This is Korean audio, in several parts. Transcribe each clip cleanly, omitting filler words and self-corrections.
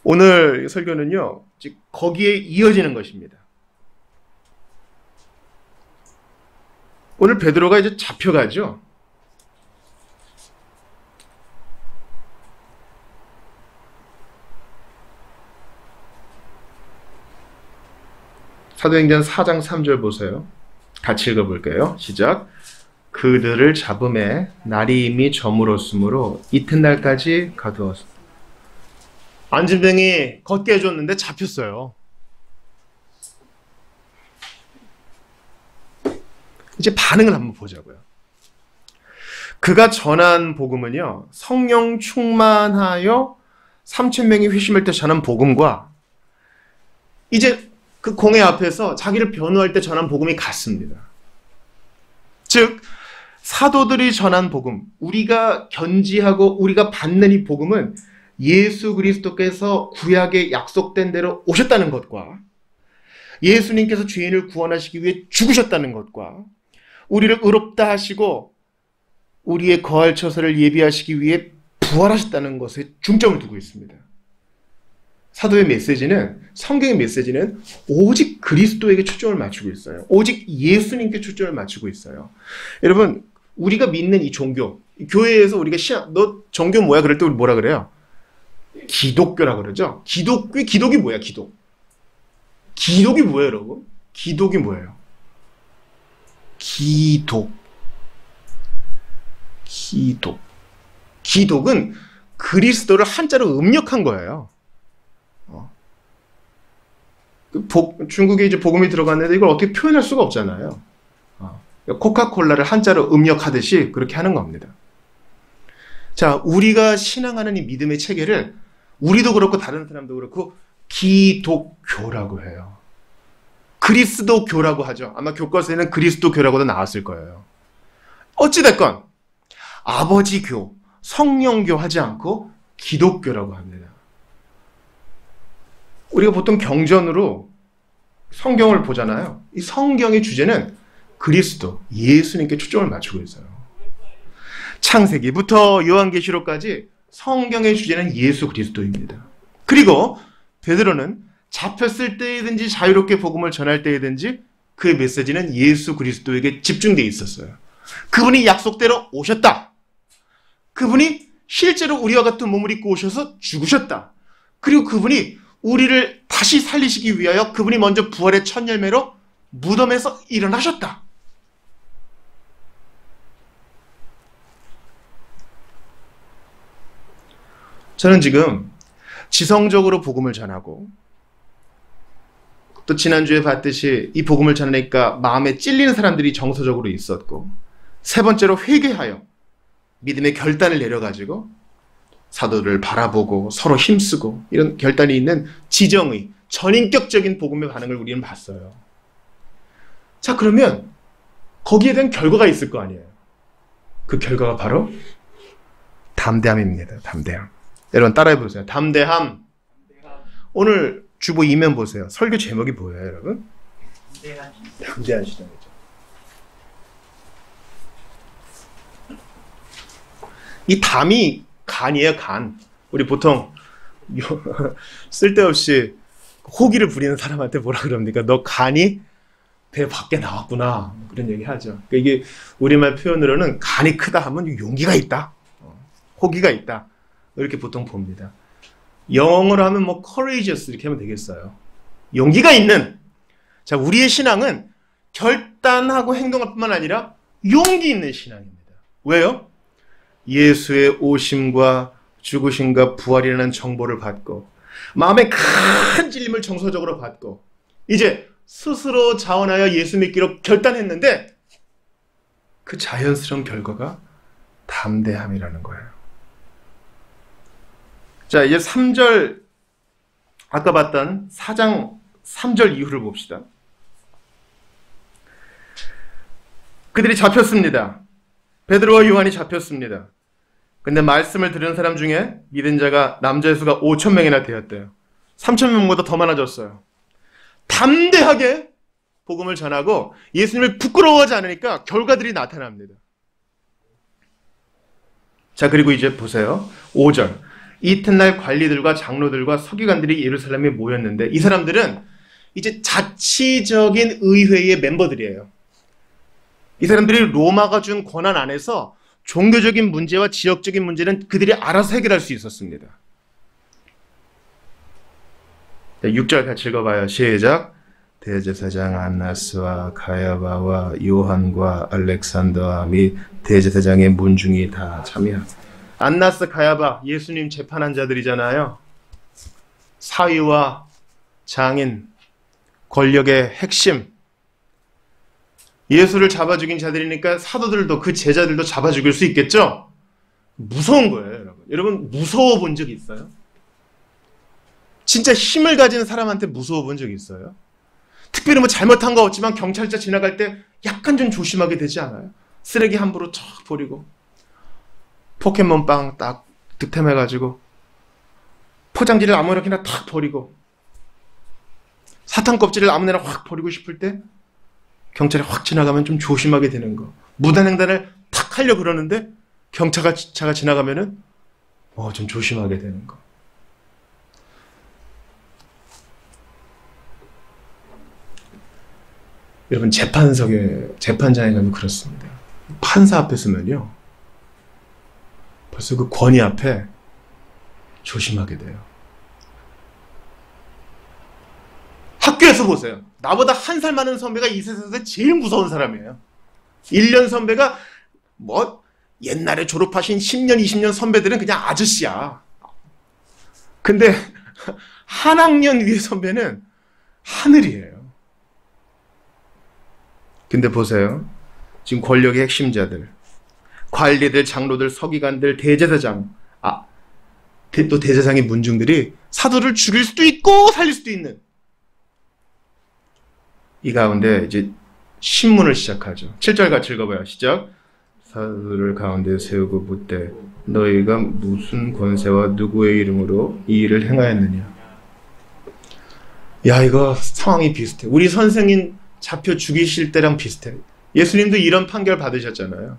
오늘 설교는요, 거기에 이어지는 것입니다. 오늘 베드로가 이제 잡혀가죠. 사도행전 4장 3절 보세요. 같이 읽어볼게요. 시작. 그들을 잡음에 날이 이미 저물었으므로 이튿날까지 가두었습니다. 안진뱅이 걷게 해줬는데 잡혔어요. 이제 반응을 한번 보자고요. 그가 전한 복음은요, 성령 충만하여 3,000명이 회심할 때 전한 복음과 이제 그 공회 앞에서 자기를 변호할 때 전한 복음이 같습니다. 즉 사도들이 전한 복음, 우리가 견지하고 우리가 받는 이 복음은 예수 그리스도께서 구약에 약속된 대로 오셨다는 것과 예수님께서 죄인을 구원하시기 위해 죽으셨다는 것과 우리를 의롭다 하시고 우리의 거할 처소를 예비하시기 위해 부활하셨다는 것에 중점을 두고 있습니다. 사도의 메시지는, 성경의 메시지는 오직 그리스도에게 초점을 맞추고 있어요. 오직 예수님께 초점을 맞추고 있어요. 여러분, 우리가 믿는 이 종교, 교회에서 우리가 너 종교 뭐야? 그럴 때 우리 뭐라 그래요? 기독교라고 그러죠? 기독이 뭐야, 기독? 기독이 뭐예요, 여러분? 기독이 뭐예요? 기독은 그리스도를 한자로 음력한 거예요. 중국에 이제 복음이 들어갔는데 이걸 어떻게 표현할 수가 없잖아요. 코카콜라를 한자로 음력하듯이 그렇게 하는 겁니다. 자, 우리가 신앙하는 이 믿음의 체계를 우리도 그렇고 다른 사람도 그렇고 기독교라고 해요. 그리스도교라고 하죠. 아마 교과서에는 그리스도교라고도 나왔을 거예요. 어찌됐건 아버지교, 성령교 하지 않고 기독교라고 합니다. 우리가 보통 경전으로 성경을 보잖아요. 이 성경의 주제는 그리스도, 예수님께 초점을 맞추고 있어요. 창세기부터 요한계시록까지 성경의 주제는 예수 그리스도입니다. 그리고 베드로는 잡혔을 때이든지 자유롭게 복음을 전할 때이든지 그의 메시지는 예수 그리스도에게 집중되어 있었어요. 그분이 약속대로 오셨다. 그분이 실제로 우리와 같은 몸을 입고 오셔서 죽으셨다. 그리고 그분이 우리를 다시 살리시기 위하여 그분이 먼저 부활의 첫 열매로 무덤에서 일어나셨다. 저는 지금 지성적으로 복음을 전하고 또 지난주에 봤듯이 이 복음을 전하니까 마음에 찔리는 사람들이 정서적으로 있었고, 세 번째로 회개하여 믿음의 결단을 내려가지고 사도를 바라보고 서로 힘쓰고 이런 결단이 있는 지정의 전인격적인 복음의 반응을 우리는 봤어요. 자, 그러면 거기에 대한 결과가 있을 거 아니에요. 그 결과가 바로 담대함입니다. 담대함. 여러분 따라해 보세요. 담대함. 오늘 주보 2면 보세요. 설교 제목이 뭐예요, 여러분? 담대한 시점이죠. 이 담이 간이에요, 간. 우리 보통 쓸데없이 호기를 부리는 사람한테 뭐라 그럽니까? 너 간이 배 밖에 나왔구나. 그런 얘기 하죠. 그러니까 이게 우리말 표현으로는 간이 크다 하면 용기가 있다. 호기가 있다. 이렇게 보통 봅니다. 영어로 하면 뭐 courageous 이렇게 하면 되겠어요. 용기가 있는. 자, 우리의 신앙은 결단하고 행동할 뿐만 아니라 용기 있는 신앙입니다. 왜요? 예수의 오심과 죽으심과 부활이라는 정보를 받고 마음에 큰 찔림을 정서적으로 받고 이제 스스로 자원하여 예수 믿기로 결단했는데 그 자연스러운 결과가 담대함이라는 거예요. 자, 이제 3절 아까 봤던 4장 3절 이후를 봅시다. 그들이 잡혔습니다. 베드로와 요한이 잡혔습니다. 근데 말씀을 들은 사람 중에 믿은 자가 남자의 수가 5,000명이나 되었대요. 3,000명보다 더 많아졌어요. 담대하게 복음을 전하고 예수님을 부끄러워하지 않으니까 결과들이 나타납니다. 자, 그리고 이제 보세요. 5절. 이튿날 관리들과 장로들과 서기관들이 예루살렘에 모였는데 이 사람들은 이제 자치적인 의회의 멤버들이에요. 이 사람들이 로마가 준 권한 안에서 종교적인 문제와 지역적인 문제는 그들이 알아서 해결할 수 있었습니다. 6절 같이 읽어봐요. 시작. 대제사장 안나스와 가야바와 요한과 알렉산더와 및 대제사장의 문중이 다 참여하다. 안나스, 가야바, 예수님 재판한 자들이잖아요. 사위와 장인, 권력의 핵심. 예수를 잡아 죽인 자들이니까 사도들도 그 제자들도 잡아 죽일 수 있겠죠? 무서운 거예요, 여러분. 여러분 무서워 본 적 있어요? 진짜 힘을 가진 사람한테 무서워 본 적 있어요? 특별히 뭐 잘못한 거 없지만 경찰차 지나갈 때 약간 좀 조심하게 되지 않아요? 쓰레기 함부로 쫙 버리고 포켓몬빵 딱 득템해가지고 포장지를 아무렇게나 탁 버리고 사탕 껍질을 아무데나 확 버리고 싶을 때 경찰이 확 지나가면 좀 조심하게 되는 거. 무단횡단을 탁 하려고 그러는데 경찰차가 지나가면은 좀 조심하게 되는 거. 여러분 재판장에 가면 그렇습니다. 판사 앞에 서면요 벌써 그 권위 앞에 조심하게 돼요. 학교에서 보세요. 나보다 한 살 많은 선배가 이 세상에서 제일 무서운 사람이에요. 1년 선배가 옛날에 졸업하신 10년, 20년 선배들은 그냥 아저씨야. 근데 한 학년 위의 선배는 하늘이에요. 근데 보세요. 지금 권력의 핵심자들, 관리들, 장로들, 서기관들, 대제사장, 또 대제사장의 문중들이 사도를 죽일 수도 있고 살릴 수도 있는 이 가운데 이제 신문을 시작하죠. 7절 같이 읽어봐요. 시작. 사도를 가운데 세우고 묻되 너희가 무슨 권세와 누구의 이름으로 이 일을 행하였느냐. 야, 이거 상황이 비슷해. 우리 선생님 잡혀 죽이실 때랑 비슷해. 예수님도 이런 판결 받으셨잖아요.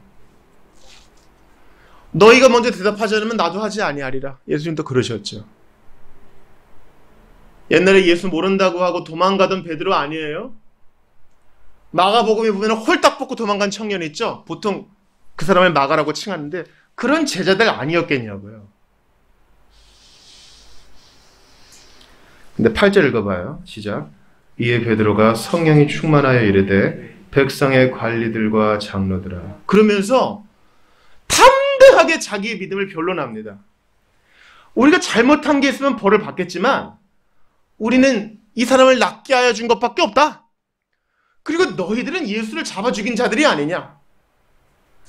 너희가 먼저 대답하지 않으면 나도 하지 아니하리라. 예수님도 그러셨죠. 옛날에 예수 모른다고 하고 도망가던 베드로 아니에요? 마가복음에 보면 홀딱 벗고 도망간 청년 있죠? 보통 그 사람을 마가라고 칭하는데 그런 제자들 아니었겠냐고요. 근데 8절 읽어봐요. 시작. 이에 베드로가 성령이 충만하여 이르되 백성의 관리들과 장로들아. 그러면서 담대하게 자기의 믿음을 변론합니다. 우리가 잘못한 게 있으면 벌을 받겠지만 우리는 이 사람을 낫게 하여 준 것밖에 없다. 그리고 너희들은 예수를 잡아 죽인 자들이 아니냐.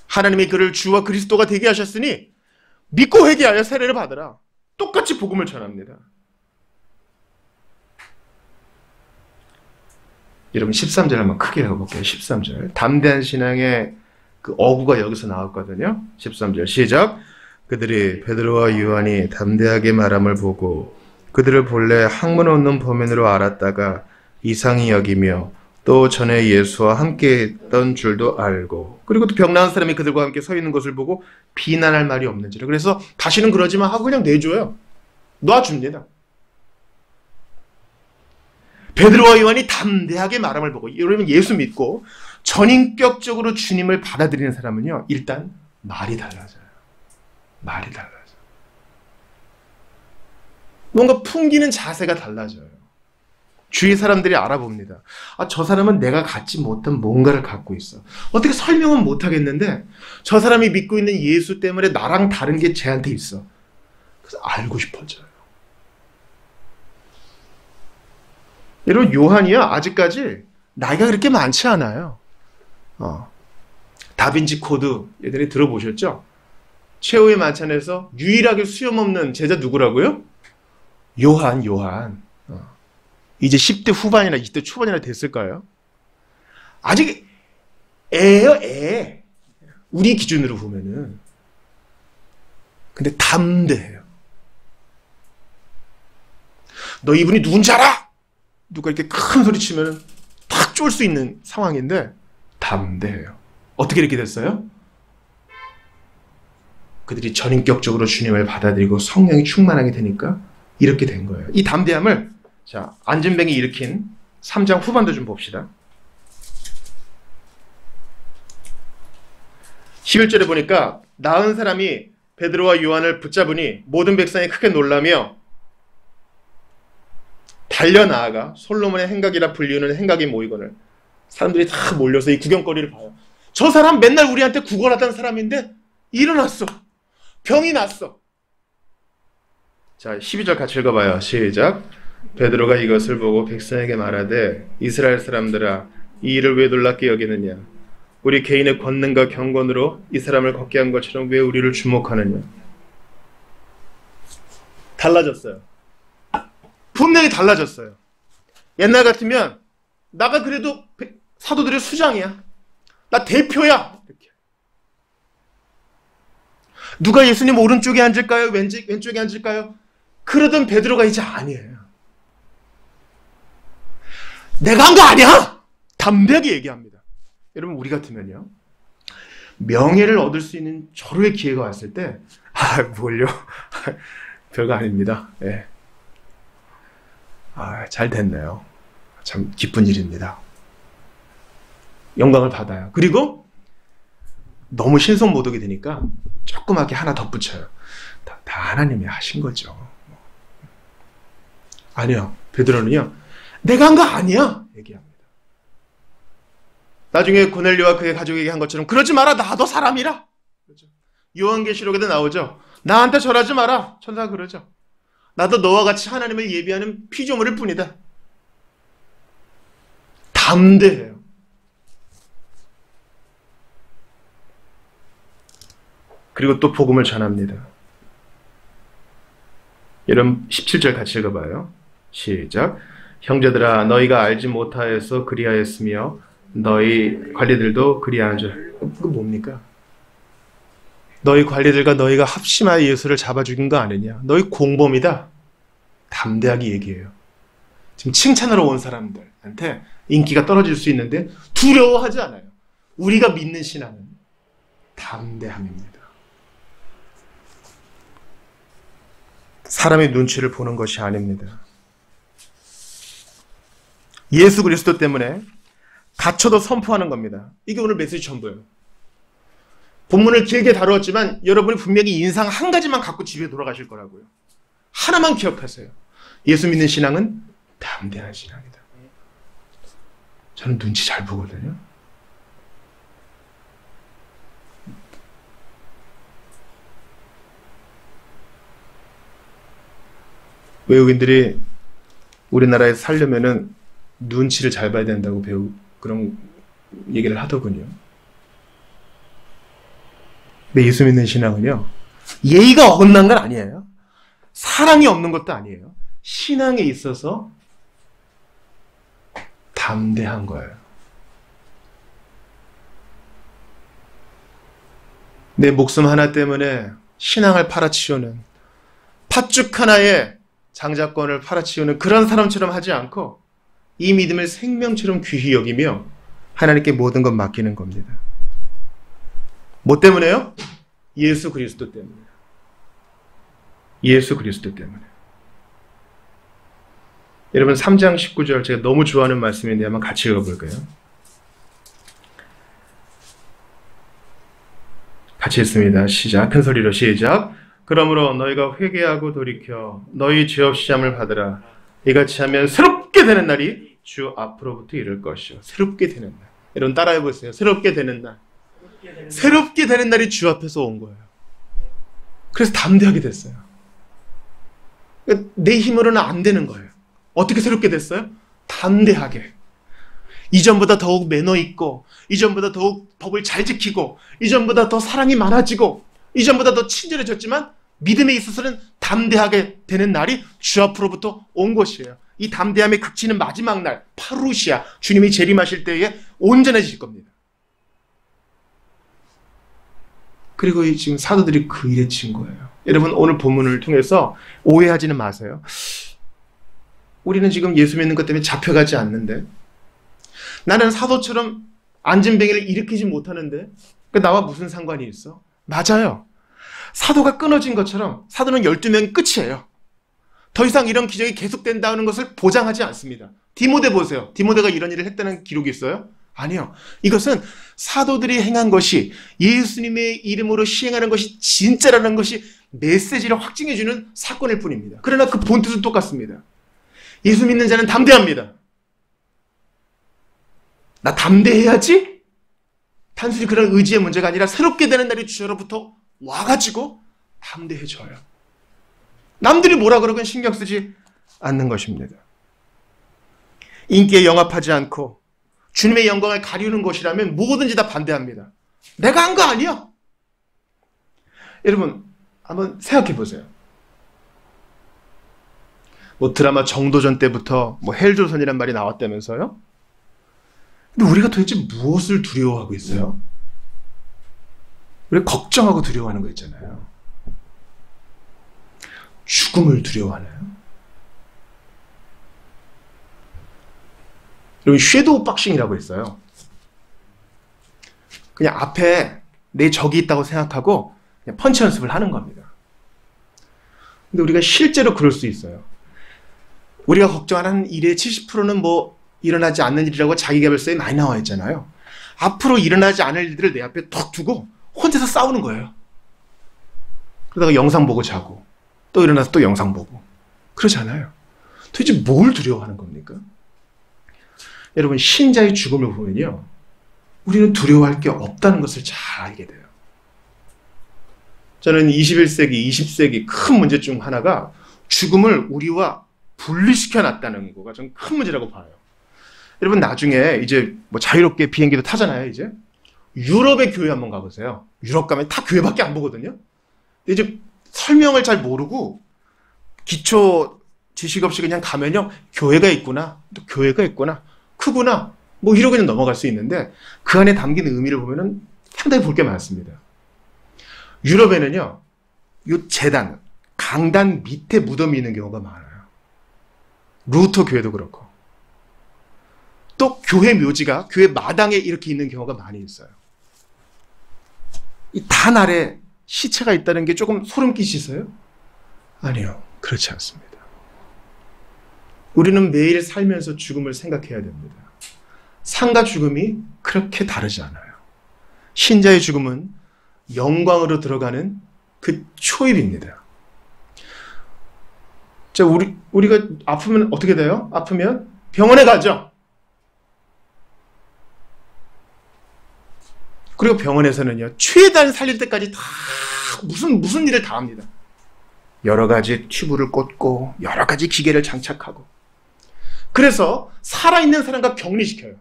하나님이 그를 주와 그리스도가 되게 하셨으니 믿고 회개하여 세례를 받으라. 똑같이 복음을 전합니다. 여러분 13절 한번 크게 읽어볼게요. 13절. 담대한 신앙의 그 어구가 여기서 나왔거든요. 13절 시작. 그들이 베드로와 요한이 담대하게 말함을 보고 그들을 본래 학문 없는 범인으로 알았다가 이상히 여기며 또 전에 예수와 함께 했던 줄도 알고 그리고 또 병나은 사람이 그들과 함께 서 있는 것을 보고 비난할 말이 없는지라. 그래서 다시는 그러지 마 하고 그냥 내줘요. 놔줍니다. 베드로와 요한이 담대하게 말함을 보고 여러분 예수 믿고 전인격적으로 주님을 받아들이는 사람은요 일단 말이 달라져요. 말이 달라져요. 뭔가 풍기는 자세가 달라져요. 주위 사람들이 알아봅니다. 저 사람은 내가 갖지 못한 뭔가를 갖고 있어. 어떻게 설명은 못하겠는데 저 사람이 믿고 있는 예수 때문에 나랑 다른 게 쟤한테 있어. 그래서 알고 싶어져요. 여러분 요한이요 아직까지 나이가 그렇게 많지 않아요. 다빈치 코드 예전에 들어보셨죠? 최후의 만찬에서 유일하게 수염 없는 제자 누구라고요? 요한. 이제 10대 후반이나 20대 초반이나 됐을까요? 아직 애예요, 애. 우리 기준으로 보면은. 근데 담대해요. 너 이분이 누군지 알아? 누가 이렇게 큰 소리 치면 탁 쫄 수 있는 상황인데 담대해요. 어떻게 이렇게 됐어요? 그들이 전인격적으로 주님을 받아들이고 성령이 충만하게 되니까 이렇게 된 거예요. 이 담대함을 자, 안진뱅이 일으킨 3장 후반도 좀 봅시다. 11절에 보니까 나은 사람이 베드로와 요한을 붙잡으니 모든 백성이 크게 놀라며 달려나아가 솔로몬의 행각이라 불리우는 행각이 모이거늘 사람들이 다 몰려서 이 구경거리를 봐요. 저 사람 맨날 우리한테 구걸하던 사람인데 일어났어. 병이 났어. 자, 12절 같이 읽어봐요. 시작. 베드로가 이것을 보고 백성에게 말하되 이스라엘 사람들아 이 일을 왜 놀랍게 여기느냐. 우리 개인의 권능과 경건으로 이 사람을 걷게 한 것처럼 왜 우리를 주목하느냐. 달라졌어요. 분명히 달라졌어요. 옛날 같으면 나가 그래도 사도들의 수장이야. 나 대표야. 이렇게. 누가 예수님 오른쪽에 앉을까요? 왼쪽에 앉을까요? 그러던 베드로가 이제 아니에요. 내가 한 거 아니야! 담대하게 얘기합니다. 여러분 우리 같으면요. 명예를 얻을 수 있는 절호의 기회가 왔을 때 뭘요? 별거 아닙니다. 네. 잘 됐네요. 참 기쁜 일입니다. 영광을 받아요. 그리고 너무 신성모독이 되니까 조그맣게 하나 덧붙여요. 다 하나님이 하신 거죠. 아니요. 베드로는요. 내가 한 거 아니야. 얘기합니다. 나중에 고넬료와 그의 가족에게 한 것처럼 그러지 마라. 나도 사람이라. 그렇죠? 요한계시록에도 나오죠. 나한테 절하지 마라. 천사가 그러죠. 나도 너와 같이 하나님을 예비하는 피조물일 뿐이다. 담대해요. 그리고 또 복음을 전합니다. 여러분 17절 같이 읽어봐요. 시작. 형제들아 너희가 알지 못하여서 그리하였으며 너희 관리들도 그리하는 줄. 그거 뭡니까? 너희 관리들과 너희가 합심하여 예수를 잡아 죽인 거 아니냐. 너희 공범이다. 담대하게 얘기해요. 지금 칭찬하러 온 사람들한테 인기가 떨어질 수 있는데 두려워하지 않아요. 우리가 믿는 신앙은 담대함입니다. 사람의 눈치를 보는 것이 아닙니다. 예수 그리스도 때문에 갇혀도 선포하는 겁니다. 이게 오늘 메시지 전부예요. 본문을 길게 다루었지만 여러분이 분명히 인상 한 가지만 갖고 집에 돌아가실 거라고요. 하나만 기억하세요. 예수 믿는 신앙은 담대한 신앙이다. 저는 눈치 잘 보거든요. 외국인들이 우리나라에 살려면은 눈치를 잘 봐야 된다고 그런 얘기를 하더군요. 근데 예수 믿는 신앙은요, 예의가 어긋난 건 아니에요. 사랑이 없는 것도 아니에요. 신앙에 있어서 담대한 거예요. 내 목숨 하나 때문에 신앙을 팔아치우는, 팥죽 하나에 장자권을 팔아치우는 그런 사람처럼 하지 않고 이 믿음을 생명처럼 귀히 여기며 하나님께 모든 것 맡기는 겁니다. 뭐 때문에요? 예수 그리스도 때문에. 예수 그리스도 때문에. 여러분 3장 19절 제가 너무 좋아하는 말씀인데 한번 같이 읽어볼까요? 같이 읽습니다. 시작. 큰 소리로 시작. 그러므로 너희가 회개하고 돌이켜 너희 죄 없이 잠을 받으라. 이같이 하면 새롭게 되는 날이 주 앞으로부터 이를 것이요. 새롭게 되는 날. 여러분 따라해 보세요. 새롭게 되는 날. 새롭게 되는 날이 주 앞에서 온 거예요. 그래서 담대하게 됐어요. 내 힘으로는 안 되는 거예요. 어떻게 새롭게 됐어요? 담대하게. 이전보다 더욱 매너 있고, 이전보다 더욱 법을 잘 지키고, 이전보다 더 사랑이 많아지고, 이전보다 더 친절해졌지만 믿음에 있어서는 담대하게 되는 날이 주 앞으로부터 온 것이에요. 이 담대함의 극치는 마지막 날, 파루시아, 주님이 재림하실 때에 온전해질 겁니다. 그리고 지금 사도들이 그 일에 친 거예요. 여러분 오늘 본문을 통해서 오해하지는 마세요. 우리는 지금 예수 믿는 것 때문에 잡혀가지 않는데, 나는 사도처럼 안진뱅이를 일으키지 못하는데 나와 무슨 상관이 있어? 맞아요. 사도가 끊어진 것처럼 사도는 12명이 끝이에요. 더 이상 이런 기적이 계속된다는 것을 보장하지 않습니다. 디모데 보세요. 디모데가 이런 일을 했다는 기록이 있어요? 아니요. 이것은 사도들이 행한 것이 예수님의 이름으로 시행하는 것이 진짜라는 것이 메시지를 확증해주는 사건일 뿐입니다. 그러나 그 본뜻은 똑같습니다. 예수 믿는 자는 담대합니다. 나 담대해야지? 단순히 그런 의지의 문제가 아니라 새롭게 되는 날이 주저로부터 와가지고 담대해져요. 남들이 뭐라 그러건 신경 쓰지 않는 것입니다. 인기에 영합하지 않고 주님의 영광을 가리우는 것이라면 뭐든지 다 반대합니다. 내가 한 거 아니야. 여러분 한번 생각해 보세요. 뭐 드라마 정도전 때부터 뭐 헬조선이란 말이 나왔다면서요? 근데 우리가 도대체 무엇을 두려워하고 있어요? 우리가 걱정하고 두려워하는 거 있잖아요. 죽음을 두려워하나요? 여러분 섀도우 박싱이라고 있어요. 그냥 앞에 내 적이 있다고 생각하고 그냥 펀치 연습을 하는 겁니다. 근데 우리가 실제로 그럴 수 있어요. 우리가 걱정하는 일의 70%는 뭐 일어나지 않는 일이라고 자기계발서에 많이 나와 있잖아요. 앞으로 일어나지 않을 일들을 내 앞에 턱 두고 혼자서 싸우는 거예요. 그러다가 영상 보고 자고 또 일어나서 또 영상 보고 그러지 않아요. 도대체 뭘 두려워하는 겁니까? 여러분 신자의 죽음을 보면요. 우리는 두려워할 게 없다는 것을 잘 알게 돼요. 저는 21세기, 20세기 큰 문제 중 하나가 죽음을 우리와 분리시켜 놨다는 거가 좀 큰 문제라고 봐요. 여러분 나중에 이제 뭐 자유롭게 비행기도 타잖아요. 이제 유럽의 교회 한번 가보세요. 유럽 가면 다 교회밖에 안 보거든요. 근데 이제 설명을 잘 모르고 기초 지식 없이 그냥 가면요. 교회가 있구나, 또 교회가 있구나, 크구나, 뭐 이러고 그냥 넘어갈 수 있는데 그 안에 담긴 의미를 보면은 상당히 볼 게 많습니다. 유럽에는요, 요 제단, 강단 밑에 무덤이 있는 경우가 많아요. 루터 교회도 그렇고. 또 교회 묘지가 교회 마당에 이렇게 있는 경우가 많이 있어요. 이 단 아래 시체가 있다는 게 조금 소름 끼치세요? 아니요. 그렇지 않습니다. 우리는 매일 살면서 죽음을 생각해야 됩니다. 삶과 죽음이 그렇게 다르지 않아요. 신자의 죽음은 영광으로 들어가는 그 초입입니다. 자, 우리가 아프면 어떻게 돼요? 아프면 병원에 가죠. 그리고 병원에서는요, 최대한 살릴 때까지 다 무슨 일을 다 합니다. 여러 가지 튜브를 꽂고 여러 가지 기계를 장착하고 그래서 살아있는 사람과 격리시켜요.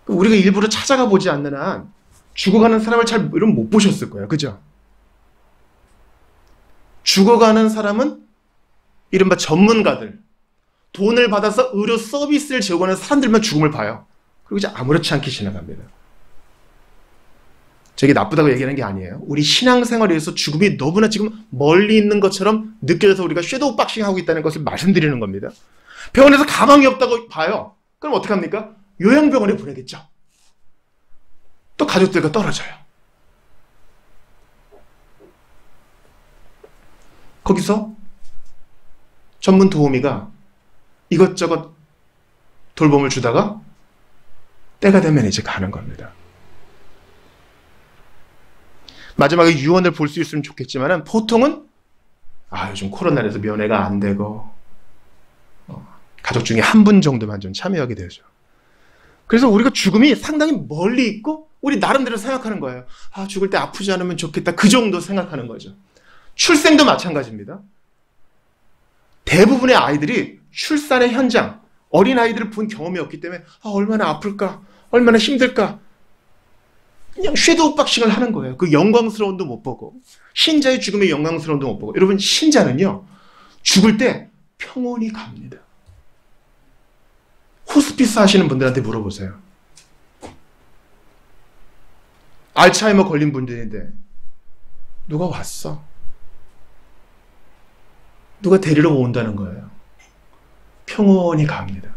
우리가 일부러 찾아가 보지 않는 한 죽어가는 사람을 잘 못 보셨을 거예요. 그죠? 죽어가는 사람은 이른바 전문가들, 돈을 받아서 의료 서비스를 제공하는 사람들만 죽음을 봐요. 그리고 이제 아무렇지 않게 지나갑니다. 저게 나쁘다고 얘기하는 게 아니에요. 우리 신앙생활에서 죽음이 너무나 지금 멀리 있는 것처럼 느껴져서 우리가 섀도우 박싱하고 있다는 것을 말씀드리는 겁니다. 병원에서 가망이 없다고 봐요. 그럼 어떡합니까? 요양병원에 보내겠죠. 또 가족들과 떨어져요. 거기서 전문 도우미가 이것저것 돌봄을 주다가 때가 되면 이제 가는 겁니다. 마지막에 유언을 볼 수 있으면 좋겠지만 보통은 요즘 코로나라서 면회가 안 되고 가족 중에 한 분 정도만 좀 참여하게 되죠. 그래서 우리가 죽음이 상당히 멀리 있고 우리 나름대로 생각하는 거예요. 죽을 때 아프지 않으면 좋겠다. 그 정도 생각하는 거죠. 출생도 마찬가지입니다. 대부분의 아이들이 출산의 현장, 어린아이들을 본 경험이 없기 때문에 얼마나 아플까, 얼마나 힘들까 그냥 섀도우 박싱을 하는 거예요. 그 영광스러움도 못 보고 신자의 죽음의 영광스러움도 못 보고. 여러분 신자는요 죽을 때 평온히 갑니다. 호스피스 하시는 분들한테 물어보세요. 알츠하이머 걸린 분들인데 누가 왔어? 누가 데리러 온다는 거예요. 평온히 갑니다.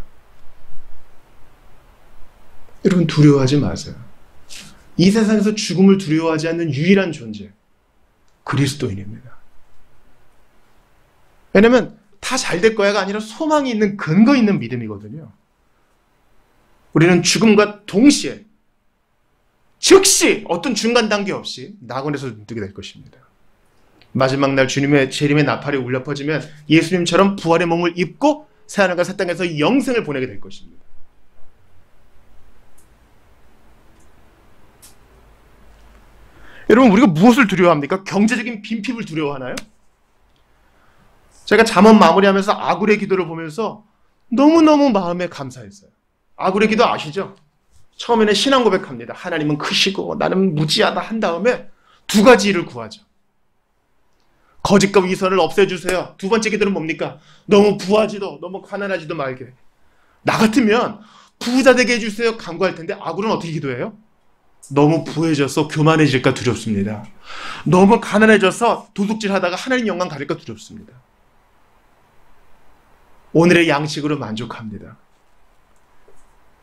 여러분 두려워하지 마세요. 이 세상에서 죽음을 두려워하지 않는 유일한 존재, 그리스도인입니다. 왜냐면 다 잘 될 거야가 아니라 소망이 있는, 근거 있는 믿음이거든요. 우리는 죽음과 동시에 즉시 어떤 중간 단계 없이 낙원에서 눈뜨게 될 것입니다. 마지막 날 주님의 재림의 나팔이 울려 퍼지면 예수님처럼 부활의 몸을 입고 새하늘과 새 땅에서 영생을 보내게 될 것입니다. 여러분, 우리가 무엇을 두려워합니까? 경제적인 빈핍을 두려워하나요? 제가 잠언 마무리하면서 아굴의 기도를 보면서 너무너무 마음에 감사했어요. 아굴의 기도 아시죠? 처음에는 신앙 고백합니다. 하나님은 크시고 나는 무지하다 한 다음에 두 가지 일을 구하죠. 거짓과 위선을 없애주세요. 두 번째 기도는 뭡니까? 너무 부하지도 너무 가난하지도 말게. 나 같으면 부자 되게 해주세요 간구할 텐데 아굴은 어떻게 기도해요? 너무 부해져서 교만해질까 두렵습니다. 너무 가난해져서 도둑질하다가 하나님 영광 가릴까 두렵습니다. 오늘의 양식으로 만족합니다.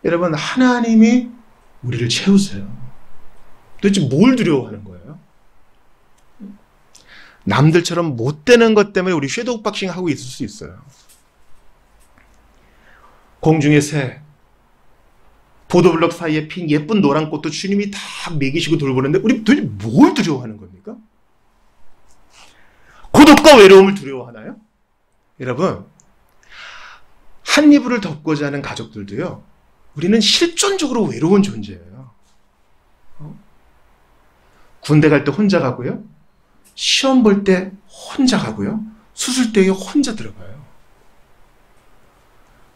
여러분, 하나님이 우리를 채우세요. 도대체 뭘 두려워하는 거예요? 남들처럼 못 되는 것 때문에 우리 섀도우 박싱 하고 있을 수 있어요. 공중의 새, 보도블럭 사이에 핀 예쁜 노란 꽃도 주님이 다 먹이시고 돌보는데 우리 도대체 뭘 두려워하는 겁니까? 고독과 외로움을 두려워하나요? 여러분, 한 이불을 덮고자 하는 가족들도요, 우리는 실존적으로 외로운 존재예요. 군대 갈 때 혼자 가고요, 시험 볼 때 혼자 가고요, 수술대에 혼자 들어가요.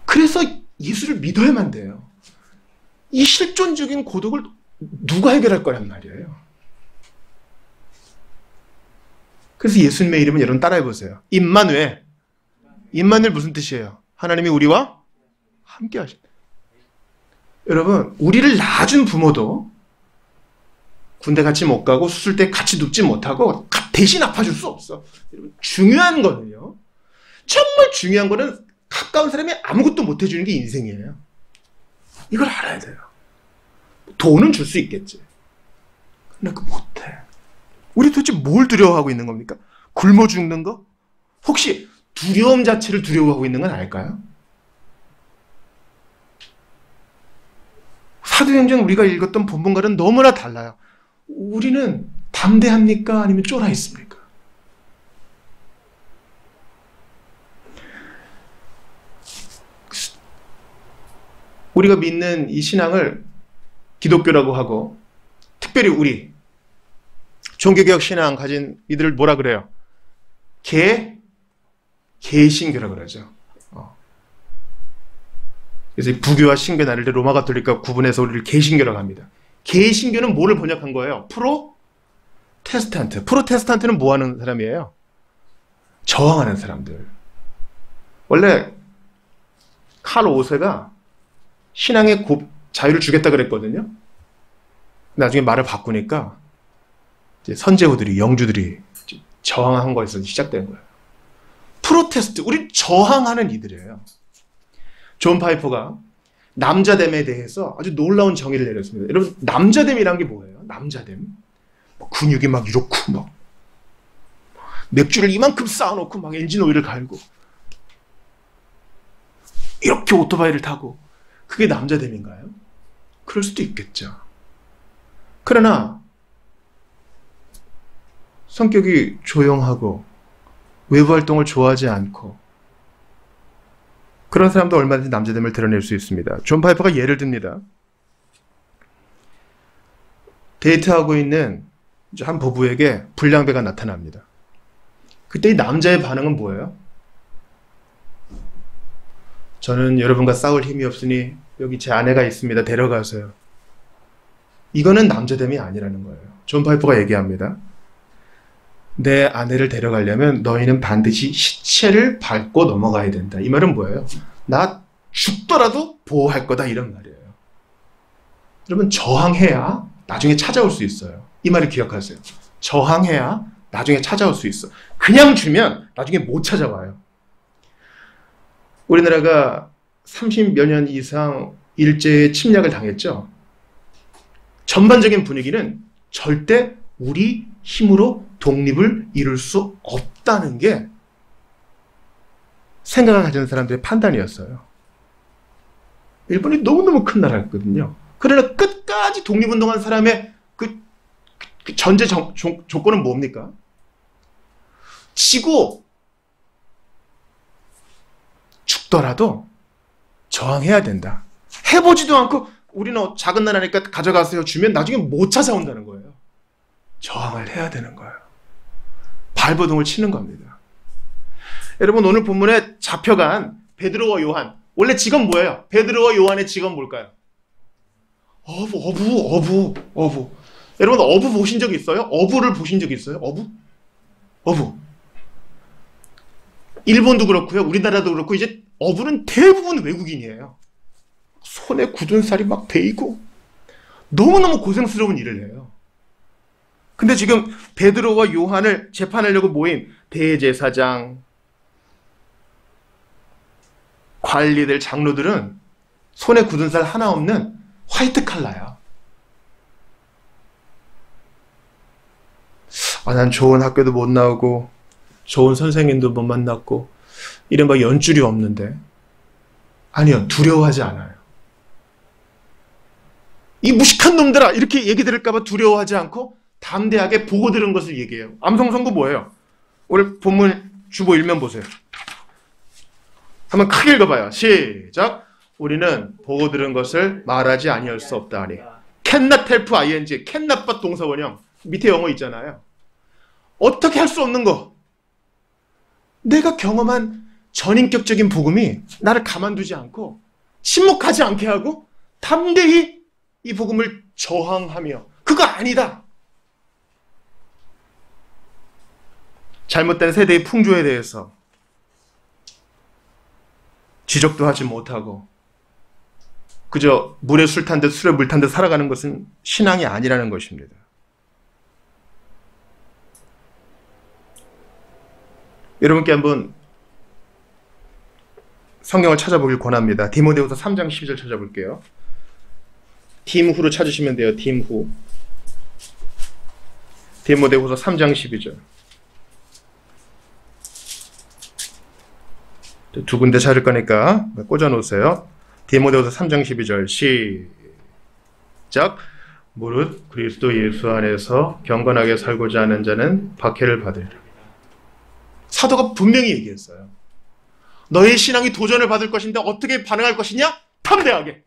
그래서 예수를 믿어야만 돼요. 이 실존적인 고독을 누가 해결할 거란 말이에요. 그래서 예수님의 이름은 여러분 따라해보세요. 임마누엘. 임마누엘 무슨 뜻이에요? 하나님이 우리와 함께 하신다. 여러분, 우리를 낳아준 부모도 군대 같이 못 가고 수술대 같이 눕지 못하고 대신 아파줄 수 없어. 여러분, 중요한 거는요, 정말 중요한 거는 가까운 사람이 아무것도 못 해주는 게 인생이에요. 이걸 알아야 돼요. 돈은 줄 수 있겠지. 근데 그거 못해. 우리 도대체 뭘 두려워하고 있는 겁니까? 굶어 죽는 거? 혹시 두려움 자체를 두려워하고 있는 건 알까요? 사도행전 우리가 읽었던 본문과는 너무나 달라요. 우리는 담대합니까? 아니면 쫄아 있습니까? 우리가 믿는 이 신앙을 기독교라고 하고, 특별히 우리 종교개혁 신앙 가진 이들을 뭐라 그래요? 개신교라고 그러죠. 그래서 부교와 신교 나눌 때 로마 가톨릭과 구분해서 우리를 개신교라고 합니다. 개신교는 뭐를 번역한 거예요? 프로테스탄트. 프로테스탄트는 뭐 하는 사람이에요? 저항하는 사람들. 원래 칼 5세가 신앙의 자유를 주겠다 그랬거든요. 나중에 말을 바꾸니까 이제 선제후들이, 영주들이 저항한 거에서 시작된 거예요. 프로테스트, 우리 저항하는 이들이에요. 존 파이퍼가 남자됨에 대해서 아주 놀라운 정의를 내렸습니다. 여러분, 남자됨이란 게 뭐예요? 남자됨. 근육이 막 이렇고, 막 맥주를 이만큼 쌓아놓고, 막 엔진 오일을 갈고, 이렇게 오토바이를 타고, 그게 남자됨인가요? 그럴 수도 있겠죠. 그러나 성격이 조용하고 외부 활동을 좋아하지 않고 그런 사람도 얼마든지 남자됨을 드러낼 수 있습니다. 존 파이퍼가 예를 듭니다. 데이트하고 있는 한 부부에게 불량배가 나타납니다. 그때 이 남자의 반응은 뭐예요? 저는 여러분과 싸울 힘이 없으니 여기 제 아내가 있습니다. 데려가세요. 이거는 남자됨이 아니라는 거예요. 존 파이퍼가 얘기합니다. 내 아내를 데려가려면 너희는 반드시 시체를 밟고 넘어가야 된다. 이 말은 뭐예요? 나 죽더라도 보호할 거다, 이런 말이에요. 여러분, 저항해야 나중에 찾아올 수 있어요. 이 말을 기억하세요. 저항해야 나중에 찾아올 수 있어. 그냥 주면 나중에 못 찾아와요. 우리나라가 30몇 년 이상 일제에 침략을 당했죠. 전반적인 분위기는 절대 우리 힘으로 독립을 이룰 수 없다는 게 생각을 가진 사람들의 판단이었어요. 일본이 너무너무 큰 나라였거든요. 그러나 끝까지 독립운동한 사람의 그 전제 조건은 뭡니까? 지고 죽더라도 저항해야 된다. 해보지도 않고 우리는 작은 나라니까 가져가세요 주면 나중에 못 찾아온다는 거예요. 저항을 해야 되는 거예요. 발버둥을 치는 겁니다. 여러분, 오늘 본문에 잡혀간 베드로와 요한, 원래 직업 뭐예요? 베드로와 요한의 직업 뭘까요? 어부. 여러분, 어부 보신 적 있어요? 어부를 보신 적 있어요? 어부. 일본도 그렇고요. 우리나라도 그렇고 이제 어부는 대부분 외국인이에요. 손에 굳은 살이 막 베이고 너무너무 고생스러운 일을 해요. 근데 지금 베드로와 요한을 재판하려고 모인 대제사장, 관리들, 장로들은 손에 굳은 살 하나 없는 화이트 칼라야. 난 좋은 학교도 못 나오고 좋은 선생님도 못 만났고 이른바 연줄이 없는데, 아니요, 두려워하지 않아요. 이 무식한 놈들아 이렇게 얘기 들을까봐 두려워하지 않고 담대하게 보고 들은 것을 얘기해요. 암송선고 뭐예요? 오늘 본문 주보 1면 보세요. 한번 크게 읽어봐요. 시작. 우리는 보고 들은 것을 말하지 아니할 수 없다 하니. cannot help ing, cannot but 동사원형. 밑에 영어 있잖아요. 어떻게 할 수 없는 거. 내가 경험한 전인격적인 복음이 나를 가만두지 않고 침묵하지 않게 하고 담대히 이 복음을 저항하며 그거 아니다. 잘못된 세대의 풍조에 대해서 지적도 하지 못하고 그저 물에 술 탄 듯 술에 물 탄 듯 살아가는 것은 신앙이 아니라는 것입니다. 여러분께 한번 성경을 찾아보길 권합니다. 디모데후서 3장 12절 찾아볼게요. 팀후로 찾으시면 돼요. 팀후. 디모데후서 3장 12절. 두 군데 찾을 거니까 꽂아놓으세요. 디모데후서 3장 12절 시작. 무릇 그리스도 예수 안에서 경건하게 살고자 하는 자는 박해를 받으리라. 사도가 분명히 얘기했어요. 너의 신앙이 도전을 받을 것인데 어떻게 반응할 것이냐? 담대하게.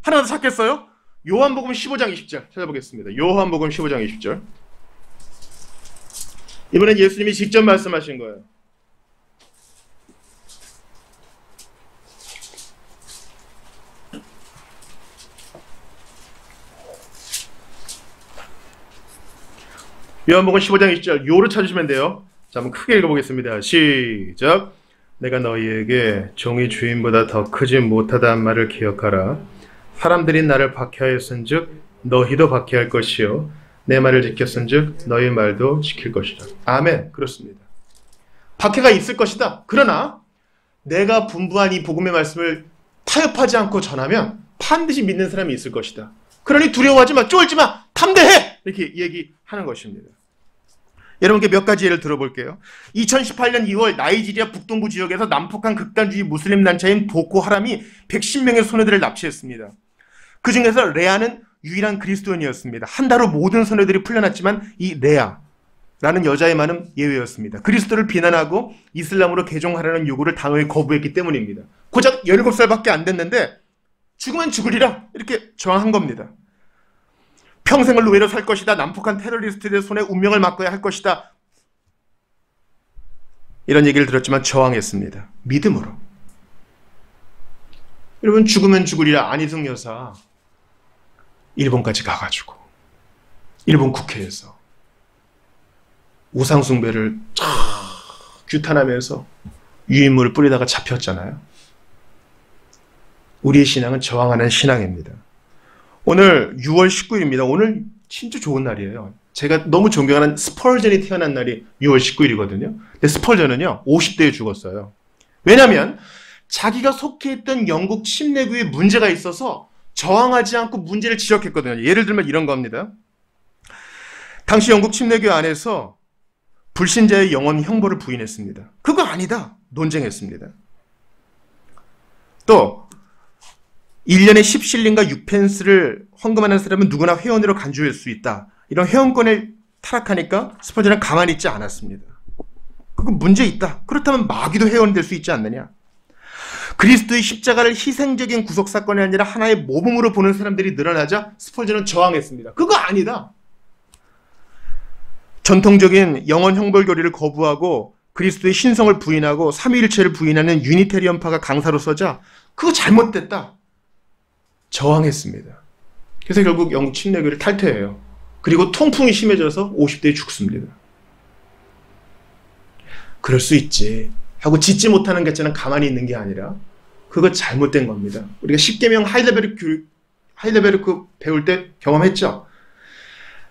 하나 더 찾겠어요? 요한복음 15장 20절 찾아보겠습니다. 요한복음 15장 20절. 이번엔 예수님이 직접 말씀하신 거예요. 요한복음 15장 20절 요로 찾으시면 돼요. 자, 한번 크게 읽어보겠습니다. 시작. 내가 너희에게 종이 주인보다 더 크지 못하다는 말을 기억하라. 사람들이 나를 박해하였은즉 너희도 박해할 것이요 내 말을 지켰은즉 너희 말도 지킬 것이라. 아멘. 그렇습니다. 박해가 있을 것이다. 그러나 내가 분부한 이 복음의 말씀을 타협하지 않고 전하면 반드시 믿는 사람이 있을 것이다. 그러니 두려워하지 마, 쫄지 마, 담대해! 이렇게 얘기하는 것입니다. 여러분께 몇 가지 예를 들어볼게요. 2018년 2월 나이지리아 북동부 지역에서 난폭한 극단주의 무슬림 단체인 보코 하람이 110명의 소녀들을 납치했습니다. 그 중에서 레아는 유일한 그리스도인이었습니다. 한 달 후 모든 소녀들이 풀려났지만 이 레아라는 여자의만은 예외였습니다. 그리스도를 비난하고 이슬람으로 개종하라는 요구를 당연히 거부했기 때문입니다. 고작 17살밖에 안 됐는데 죽으면 죽으리라 이렇게 저항한 겁니다. 평생을 노예로 살 것이다. 난폭한 테러리스트들의 손에 운명을 맡겨야 할 것이다. 이런 얘기를 들었지만 저항했습니다. 믿음으로. 여러분, 죽으면 죽으리라 안희숙 여사 일본까지 가가지고 일본 국회에서 우상숭배를 규탄하면서 유인물을 뿌리다가 잡혔잖아요. 우리의 신앙은 저항하는 신앙입니다. 오늘 6월 19일입니다. 오늘 진짜 좋은 날이에요. 제가 너무 존경하는 스펄전이 태어난 날이 6월 19일이거든요. 근데 스펄전은요 50대에 죽었어요. 왜냐하면 자기가 속해 있던 영국 침례교에 문제가 있어서 저항하지 않고 문제를 지적했거든요. 예를 들면 이런 겁니다. 당시 영국 침례교 안에서 불신자의 영원 형벌을 부인했습니다. 그거 아니다. 논쟁했습니다. 또 1년에 10실링과 6펜스를 헌금하는 사람은 누구나 회원으로 간주할 수 있다. 이런 회원권을 타락하니까 스펄전은 가만히 있지 않았습니다. 그거 문제 있다. 그렇다면 마귀도 회원이 될 수 있지 않느냐. 그리스도의 십자가를 희생적인 구속사건이 아니라 하나의 모범으로 보는 사람들이 늘어나자 스펄전은 저항했습니다. 그거 아니다. 전통적인 영원 형벌 교리를 거부하고 그리스도의 신성을 부인하고 삼위일체를 부인하는 유니테리언파가 강사로 서자 그거 잘못됐다. 저항했습니다. 그래서 결국 영국 침례교를 탈퇴해요. 그리고 통풍이 심해져서 50대에 죽습니다. 그럴 수 있지 하고 짓지 못하는 것처럼 가만히 있는 게 아니라 그거 잘못된 겁니다. 우리가 십계명 하이델베르크 배울 때 경험했죠.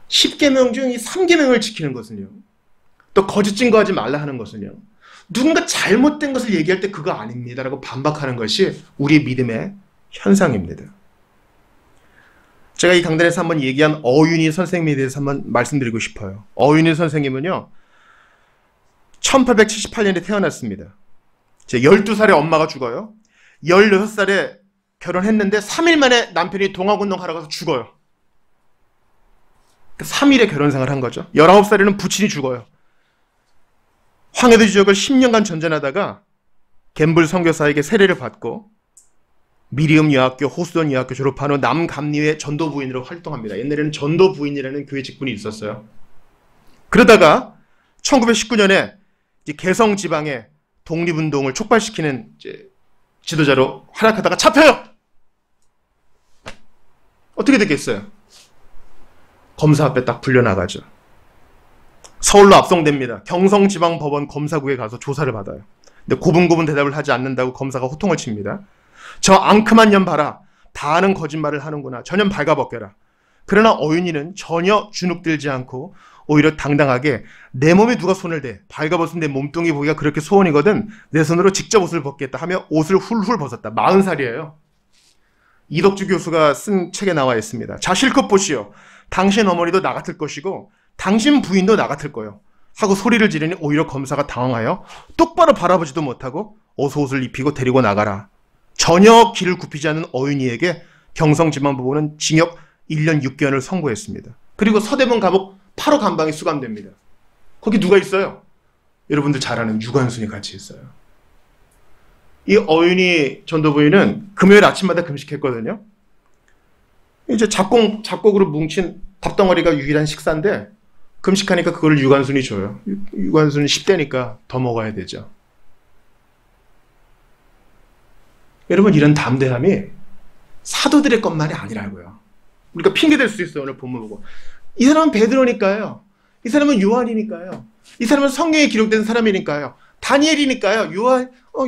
10계명 중 이 3계명을 지키는 것은요. 또 거짓 증거하지 말라 하는 것은요. 누군가 잘못된 것을 얘기할 때 그거 아닙니다라고 반박하는 것이 우리의 믿음의 현상입니다. 제가 이 강단에서 한번 얘기한 어윤희 선생님에 대해서 한번 말씀드리고 싶어요. 어윤희 선생님은요. 1878년에 태어났습니다. 제 12살에 엄마가 죽어요. 16살에 결혼했는데 3일 만에 남편이 동학운동 하러 가서 죽어요. 3일에 결혼생활을 한 거죠. 19살에는 부친이 죽어요. 황해도 지역을 10년간 전전하다가 갬블 선교사에게 세례를 받고 미리움 여학교, 호수돈 여학교 졸업한 후 남감리회 전도부인으로 활동합니다. 옛날에는 전도부인이라는 교회 직분이 있었어요. 그러다가 1919년에 개성 지방에 독립운동을 촉발시키는 지도자로 활약하다가 잡혀요. 어떻게 됐겠어요? 검사 앞에 딱 불려나가죠. 서울로 압송됩니다. 경성지방법원 검사국에 가서 조사를 받아요. 근데 고분고분 대답을 하지 않는다고 검사가 호통을 칩니다. 저 앙큼한 년 봐라. 다 아는 거짓말을 하는구나. 전혀 발가벗겨라. 그러나 어윤이는 전혀 주눅들지 않고 오히려 당당하게 내 몸에 누가 손을 대. 발가벗은 내 몸뚱이 보기가 그렇게 소원이거든. 내 손으로 직접 옷을 벗겠다 하며 옷을 훌훌 벗었다. 40살이에요. 이덕주 교수가 쓴 책에 나와 있습니다. 자, 실컷 보시오. 당신 어머니도 나 같을 것이고 당신 부인도 나 같을 거요. 하고 소리를 지르니 오히려 검사가 당황하여 똑바로 바라보지도 못하고 어서 옷을 입히고 데리고 나가라. 전혀 길을 굽히지 않은 어윤이에게 경성지방법원은 징역 1년 6개월을 선고했습니다. 그리고 서대문 감옥 8호 감방에 수감됩니다. 거기 누가 있어요? 여러분들 잘 아는 유관순이 같이 있어요. 이 어윤이 전도부인은 금요일 아침마다 금식했거든요. 이제 잡곡으로 뭉친 밥덩어리가 유일한 식사인데 금식하니까 그걸 유관순이 줘요. 유관순은 10대니까 더 먹어야 되죠. 여러분 이런 담대함이 사도들의 것만이 아니라고요. 우리가 핑계댈 수 있어요. 오늘 본문 보고. 이 사람은 베드로니까요. 이 사람은 요한이니까요. 이 사람은 성경에 기록된 사람이니까요. 다니엘이니까요.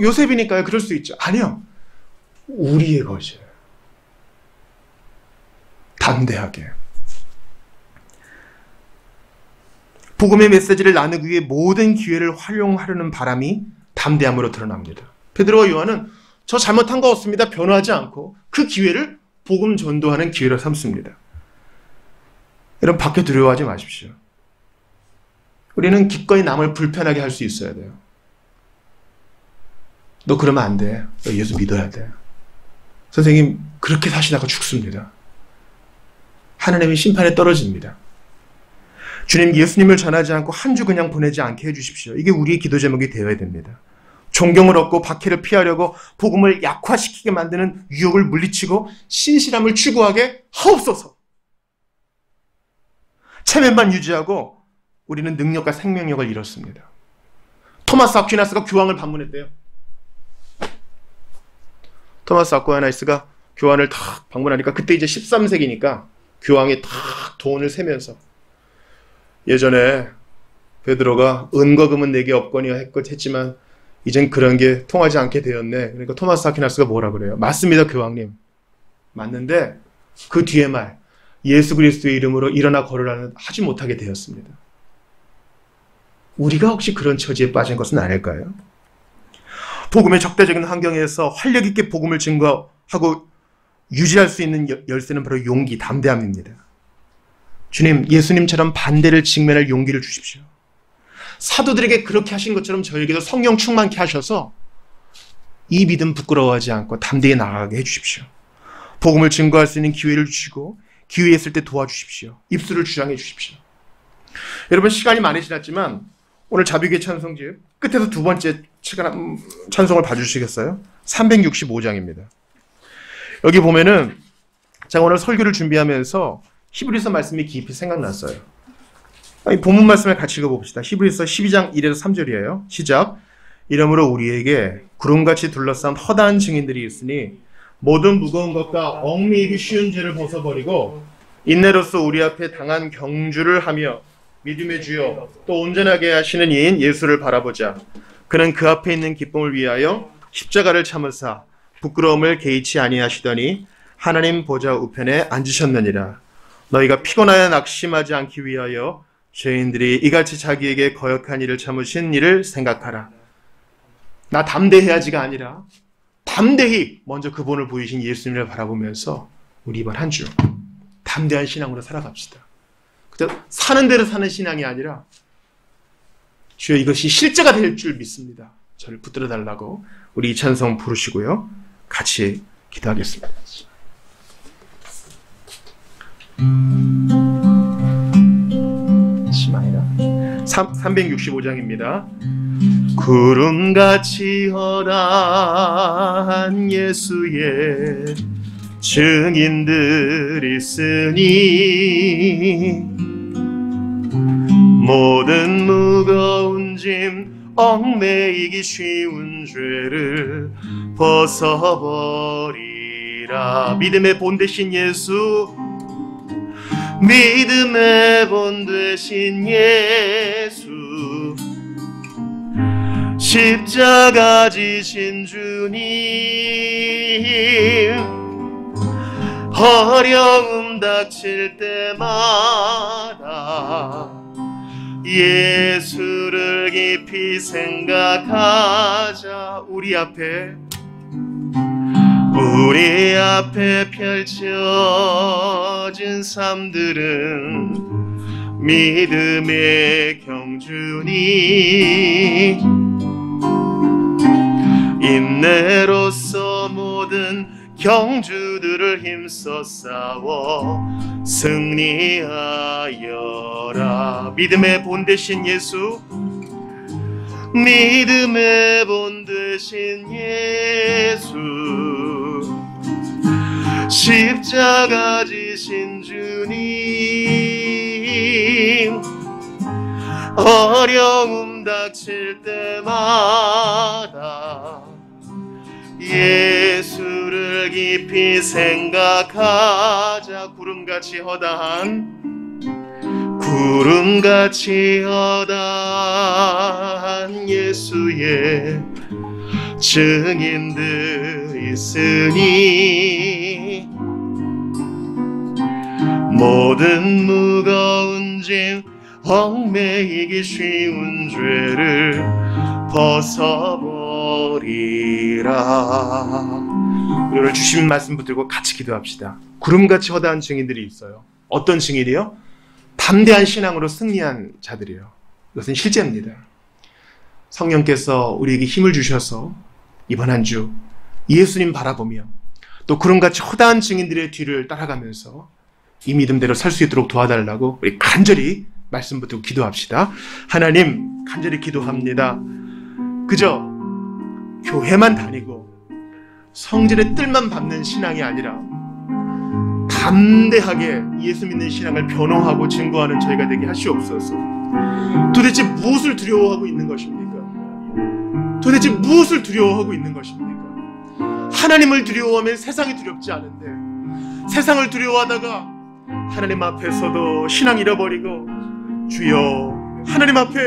요셉이니까요. 그럴 수 있죠. 아니요. 우리의 것이에요. 담대하게. 복음의 메시지를 나누기 위해 모든 기회를 활용하려는 바람이 담대함으로 드러납니다. 베드로와 요한은 저 잘못한 거 없습니다. 변호하지 않고 그 기회를 복음 전도하는 기회로 삼습니다. 여러분 밖에 두려워하지 마십시오. 우리는 기꺼이 남을 불편하게 할 수 있어야 돼요. 너 그러면 안 돼. 너 예수 믿어야 돼. 선생님 그렇게 사시다가 죽습니다. 하나님의 심판에 떨어집니다. 주님 예수님을 전하지 않고 한 주 그냥 보내지 않게 해주십시오. 이게 우리의 기도 제목이 되어야 됩니다. 존경을 얻고 박해를 피하려고 복음을 약화시키게 만드는 유혹을 물리치고 신실함을 추구하게 하옵소서. 체면만 유지하고 우리는 능력과 생명력을 잃었습니다. 토마스 아퀴나스가 교황을 방문했대요. 토마스 아퀴나스가 교황을 탁 방문하니까 그때 이제 13세기니까 교황이 탁 돈을 세면서 예전에 베드로가 은과 금은 내게 없거니와 했지만 이젠 그런 게 통하지 않게 되었네. 그러니까 토마스 아퀴나스가 뭐라 그래요? 맞습니다, 교황님. 맞는데 그 뒤에 말 예수 그리스도의 이름으로 일어나 걸으라는 하지 못하게 되었습니다. 우리가 혹시 그런 처지에 빠진 것은 아닐까요? 복음의 적대적인 환경에서 활력 있게 복음을 증거하고 유지할 수 있는 열쇠는 바로 용기, 담대함입니다. 주님, 예수님처럼 반대를 직면할 용기를 주십시오. 사도들에게 그렇게 하신 것처럼 저에게도 성령 충만케 하셔서 이 믿음 부끄러워하지 않고 담대히 나아가게 해주십시오. 복음을 증거할 수 있는 기회를 주시고 기회에 있을 때 도와주십시오. 입술을 주장해 주십시오. 여러분, 시간이 많이 지났지만 오늘 자비교회 찬송집 끝에서 두 번째 찬송을 봐주시겠어요? 365장입니다. 여기 보면은 제가 오늘 설교를 준비하면서 히브리서 말씀이 깊이 생각났어요. 본문 말씀을 같이 읽어봅시다. 히브리서 12장 1에서 3절이에요. 시작. 이러므로 우리에게 구름같이 둘러싼 허다한 증인들이 있으니 모든 무거운 것과 얽매이기 쉬운 죄를 벗어버리고 인내로써 우리 앞에 당한 경주를 하며 믿음의 주여 또 온전하게 하시는 이인 예수를 바라보자. 그는 그 앞에 있는 기쁨을 위하여 십자가를 참으사 부끄러움을 개의치 아니하시더니 하나님 보좌 우편에 앉으셨느니라. 너희가 피곤하여 낙심하지 않기 위하여 죄인들이 이같이 자기에게 거역한 일을 참으신 일을 생각하라. 나 담대해야지가 아니라 담대히 먼저 그분을 보이신 예수님을 바라보면서 우리 이번 한 주 담대한 신앙으로 살아갑시다. 그저 사는 대로 사는 신앙이 아니라 주여 이것이 실제가 될 줄 믿습니다. 저를 붙들어 달라고 우리 이 찬송 부르시고요. 같이 기도하겠습니다. 365장입니다. 구름같이 허다한 예수의 증인들이 있으니 모든 무거운 짐 얽매이기 쉬운 죄를 벗어버리라. 믿음의 본 되신 예수, 믿음의 본 되신 예수, 십자가 지신 주님, 어려움 닥칠 때마다 예수를 깊이 생각하자. 우리 앞에 펼쳐진 삶들은 믿음의 경주니 인내로서 모든 경주들을 힘써 싸워 승리하여라. 믿음의 본 되신 예수, 믿음의 본 되신 예수, 십자가 지신 주님, 어려움 닥칠 때마다 예수를 깊이 생각하자. 구름같이 허다한 예수의 증인들 있으니 모든 무거운 짐 얽매이기 쉬운 죄를 벗어버리라. 오늘 주신 말씀 붙들고 같이 기도합시다. 구름같이 허다한 증인들이 있어요. 어떤 증인이요? 담대한 신앙으로 승리한 자들이에요. 이것은 실제입니다. 성령께서 우리에게 힘을 주셔서 이번 한 주 예수님 바라보며 또 구름같이 허다한 증인들의 뒤를 따라가면서 이 믿음대로 살 수 있도록 도와달라고 우리 간절히 말씀 붙들고 기도합시다. 하나님, 간절히 기도합니다. 그저 교회만 다니고 성전의 뜰만 밟는 신앙이 아니라 담대하게 예수 믿는 신앙을 변호하고 증거하는 저희가 되게 하시옵소서. 도대체 무엇을 두려워하고 있는 것입니까? 도대체 무엇을 두려워하고 있는 것입니까? 하나님을 두려워하면 세상이 두렵지 않은데 세상을 두려워하다가 하나님 앞에서도 신앙 잃어버리고 주여 하나님 앞에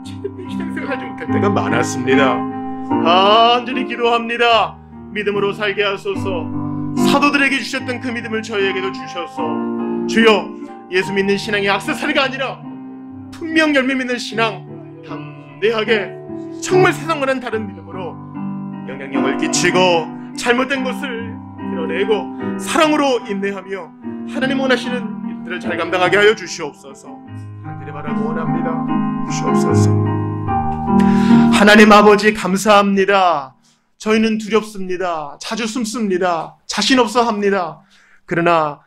신앙생활하지 못할 때가 많았습니다. 간절히 기도합니다. 믿음으로 살게 하소서. 사도들에게 주셨던 그 믿음을 저희에게도 주셔서 주여 예수 믿는 신앙이 악세사리가 아니라 분명 열매 믿는 신앙, 담대하게 정말 세상과는 다른 믿음으로 영향력을 끼치고 잘못된 것을 드러내고 사랑으로 인내하며 하나님 원하시는 일들을 잘 감당하게 하여 주시옵소서. 간절히 바라고 원합니다. 주시옵소서. 하나님 아버지 감사합니다. 저희는 두렵습니다. 자주 숨습니다. 자신 없어 합니다. 그러나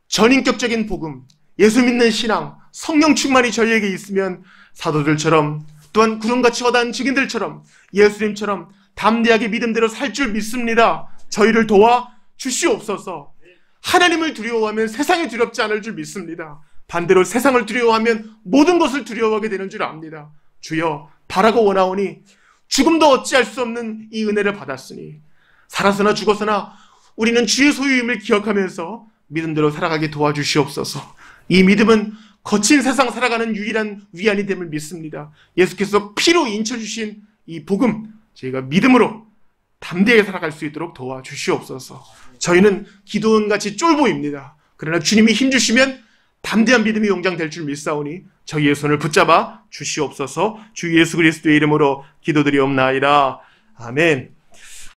전인격적인 복음, 예수 믿는 신앙, 성령 충만이 저희에게 있으면 사도들처럼 또한 구름같이 허다한 증인들처럼 예수님처럼 담대하게 믿음대로 살 줄 믿습니다. 저희를 도와 주시옵소서. 하나님을 두려워하면 세상이 두렵지 않을 줄 믿습니다. 반대로 세상을 두려워하면 모든 것을 두려워하게 되는 줄 압니다. 주여 바라고 원하오니 죽음도 어찌할 수 없는 이 은혜를 받았으니 살아서나 죽어서나 우리는 주의 소유임을 기억하면서 믿음대로 살아가게 도와주시옵소서. 이 믿음은 거친 세상 살아가는 유일한 위안이 됨을 믿습니다. 예수께서 피로 인쳐주신 이 복음, 저희가 믿음으로 담대하게 살아갈 수 있도록 도와주시옵소서. 저희는 기도원같이 쫄보입니다. 그러나 주님이 힘주시면 담대한 믿음이 용장될 줄 믿사오니 저희의 손을 붙잡아 주시옵소서. 주 예수 그리스도의 이름으로 기도드리옵나이다. 아멘.